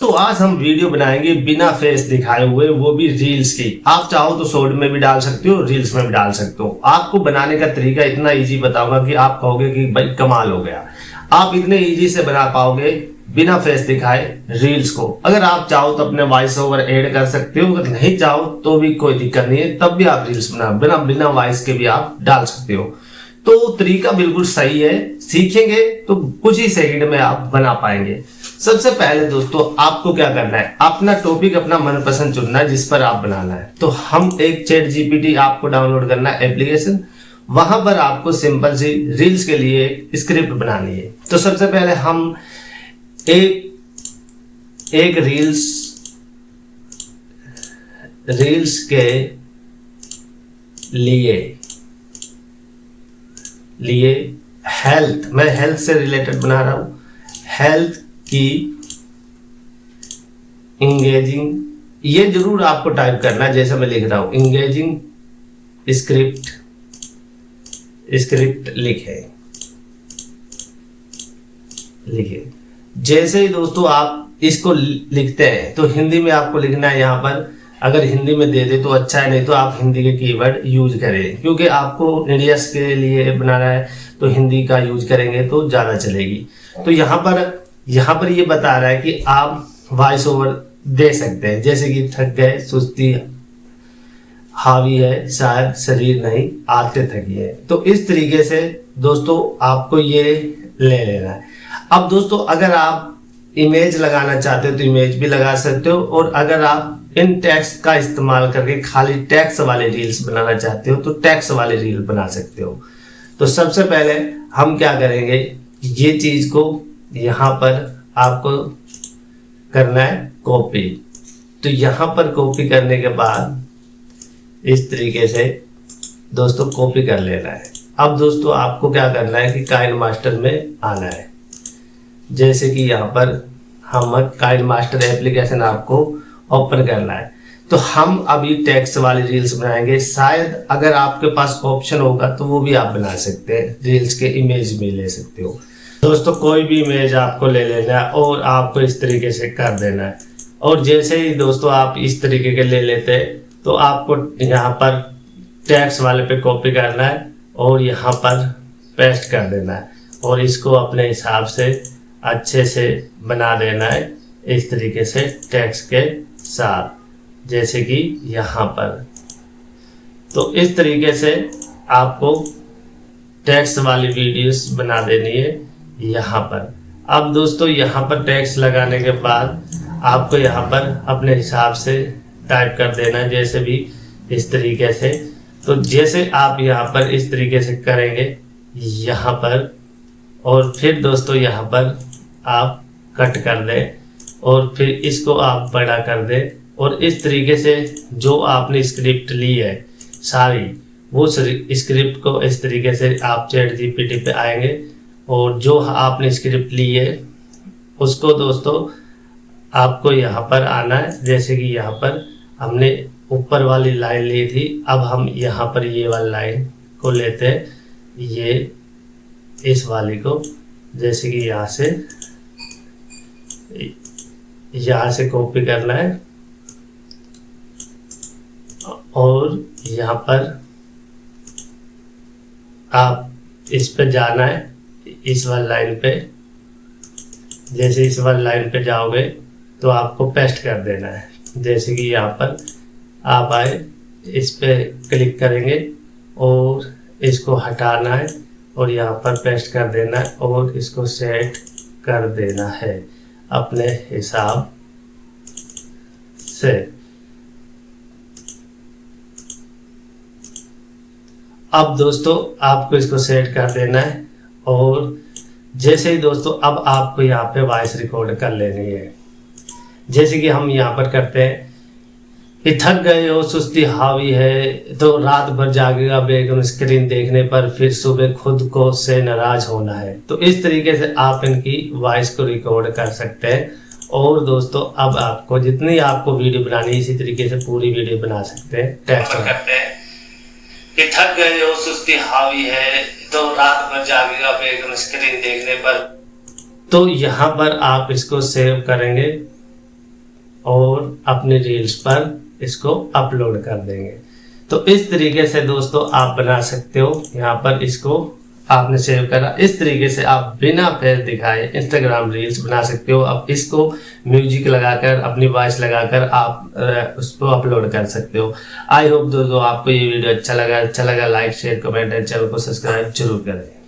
तो आज हम वीडियो बनाएंगे बिना फेस दिखाए हुए, वो भी रील्स की। आप चाहो तो शॉर्ट में भी डाल सकते हो, रील्स में भी डाल सकते हो। आपको बनाने का तरीका इतना इजी बताऊंगा कि आप कहोगे कि भाई कमाल हो गया। आप इतने इजी से बना पाओगे बिना फेस दिखाए रील्स को। अगर आप चाहो तो अपने वॉइस ओवर ऐड कर सकते हो, अगर नहीं चाहो तो भी कोई दिक्कत नहीं है, तब भी आप रील्स बिना वॉइस के भी आप डाल सकते हो। तो तरीका बिल्कुल सही है, सीखेंगे तो कुछ ही सेकंड में आप बना पाएंगे। सबसे पहले दोस्तों आपको क्या करना है, अपना टॉपिक अपना मनपसंद चुनना है जिस पर आप बनाना है। तो हम एक चैट जीपीटी आपको डाउनलोड करना है एप्लीकेशन, वहां पर आपको सिंपल सी रील्स के लिए स्क्रिप्ट बनानी है। तो सबसे पहले हम एक रील्स के लिए हेल्थ, मैं हेल्थ से रिलेटेड बना रहा हूं, हेल्थ की इंगेजिंग, ये जरूर आपको टाइप करना है जैसा मैं लिख रहा हूं, इंगेजिंग स्क्रिप्ट लिखे। जैसे ही दोस्तों आप इसको लिखते हैं तो हिंदी में आपको लिखना है। यहाँ पर अगर हिंदी में दे दे तो अच्छा है, नहीं तो आप हिंदी के कीवर्ड यूज करें, क्योंकि आपको इंडियंस के लिए बनाना है तो हिंदी का यूज करेंगे तो ज्यादा चलेगी। तो यहाँ पर ये बता रहा है कि आप वॉइस ओवर दे सकते हैं, जैसे कि थक गए, सुस्ती हावी है, शायद शरीर नहीं, आते थकी है। तो इस तरीके से दोस्तों आपको ये ले लेना है। अब दोस्तों अगर आप इमेज लगाना चाहते हो तो इमेज भी लगा सकते हो, और अगर आप इन टेक्स्ट का इस्तेमाल करके खाली टेक्स्ट वाले रील्स बनाना चाहते हो तो टेक्स्ट वाले रील बना सकते हो। तो सबसे पहले हम क्या करेंगे, ये चीज को यहाँ पर आपको करना है कॉपी। तो यहाँ पर कॉपी करने के बाद इस तरीके से दोस्तों कॉपी कर लेना है। अब दोस्तों आपको क्या करना है कि काइन मास्टर में आना है, जैसे कि यहाँ पर हम काइन मास्टर एप्लीकेशन आपको ओपन करना है। तो हम अभी टेक्स्ट वाली रील्स बनाएंगे, शायद अगर आपके पास ऑप्शन होगा तो वो भी आप बना सकते हैं, रील्स के इमेज भी ले सकते हो। दोस्तों कोई भी इमेज आपको ले लेना है और आपको इस तरीके से कर देना है, और जैसे ही दोस्तों आप इस तरीके के ले लेते हैं तो आपको यहाँ पर टेक्स्ट वाले पे कॉपी करना है और यहाँ पर पेस्ट कर देना है, और इसको अपने हिसाब से अच्छे से बना देना है इस तरीके से टेक्स्ट के साथ, जैसे कि यहाँ पर। तो इस तरीके से आपको टेक्स्ट वाली वीडियोस बना देनी है यहाँ पर। अब दोस्तों यहाँ पर टेक्स्ट लगाने के बाद आपको यहाँ पर अपने हिसाब से टाइप कर देना है, जैसे भी इस तरीके से। तो जैसे आप यहाँ पर इस तरीके से करेंगे यहाँ पर, और फिर दोस्तों यहाँ पर आप कट कर दें और फिर इसको आप बड़ा कर दें, और इस तरीके से जो आपने स्क्रिप्ट ली है सारी, वो स्क्रिप्ट को इस तरीके से आप चैट जीपीटी पे आएंगे और जो आपने स्क्रिप्ट ली है उसको दोस्तों आपको यहाँ पर आना है। जैसे कि यहाँ पर हमने ऊपर वाली लाइन ली थी, अब हम यहाँ पर ये वाली लाइन को लेते हैं, ये इस वाली को, जैसे कि यहाँ से कॉपी करना है और यहाँ पर आप इस पे जाना है, इस वाली लाइन पे। जैसे इस वाली लाइन पे जाओगे तो आपको पेस्ट कर देना है, जैसे कि यहाँ पर आप आए, इस पे क्लिक करेंगे और इसको हटाना है और यहाँ पर पेस्ट कर देना है और इसको सेट कर देना है अपने हिसाब से। अब दोस्तों आपको इसको सेट कर देना है, और जैसे ही दोस्तों अब आपको यहाँ पे वॉइस रिकॉर्ड कर लेनी है, जैसे कि हम यहाँ पर करते हैं कि थक गए हो, सुस्ती हावी है, तो रात भर जागेगा बेगम स्क्रीन देखने पर, फिर सुबह खुद को से नाराज होना है। तो इस तरीके से आप इनकी वॉइस को रिकॉर्ड कर सकते हैं। और दोस्तों अब आपको जितनी आपको वीडियो बनानी है इसी तरीके से पूरी वीडियो बना सकते हैं। टेक्स्ट करते हैं कि थक गए हो, सुस्ती हावी है, तो रात भर जागेगा बेगम स्क्रीन देखने पर। तो यहाँ पर आप इसको सेव करेंगे और अपने रील्स पर इसको अपलोड कर देंगे। तो इस तरीके से दोस्तों आप बना सकते हो। यहाँ पर इसको आपने सेव करा, इस तरीके से आप बिना फेस दिखाए इंस्टाग्राम रील्स बना सकते हो। अब इसको म्यूजिक लगाकर, अपनी वॉइस लगाकर आप उसको अपलोड कर सकते हो। आई होप दोस्तों आपको ये वीडियो अच्छा लगा like share comment and channel को सब्सक्राइब जरूर करें।